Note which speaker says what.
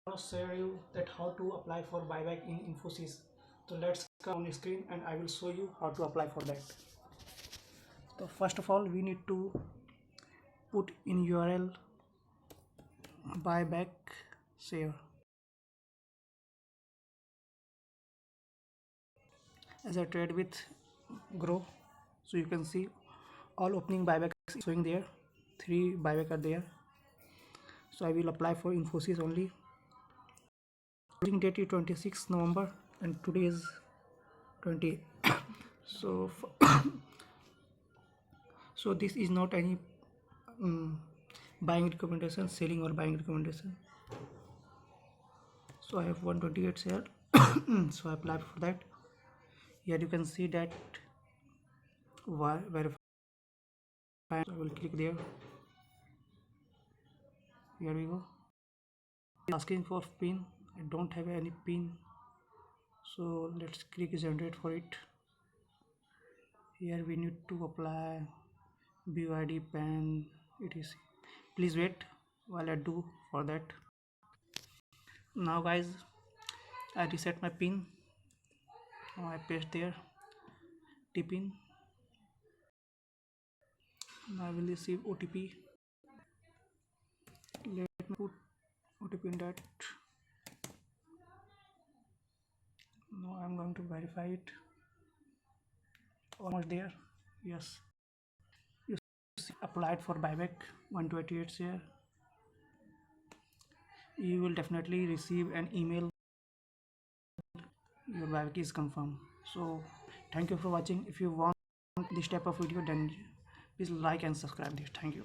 Speaker 1: to show you that how to apply for buyback in Infosys. So let's come on screen and I will show you how to apply for that. So first of all, we need to put in URL buyback share. As I trade with Groww, so you can see all opening buybacks showing there. 3 buyback are there. So I will apply for Infosys only. Closing date is 26 November and today is 20. So so this is not any buying recommendation, selling or buying recommendation. So I have 128 share. So I applied for that. Here you can see that verify. So I will click there. Here we go. Asking for pin. I don't have any pin, so let's click generate for it. Here we need to apply BYD PAN etc. Please wait while I do for that. Now guys, I reset my pin. Now I paste there TPIN. Now I will receive OTP. Let me put OTP in that. Now I'm going to verify it. Almost there. Yes. You see, applied for buyback 128 share. You will definitely receive an email. Your buyback is confirmed. So thank you for watching. If you want this type of video, then please like and subscribe this. Thank you.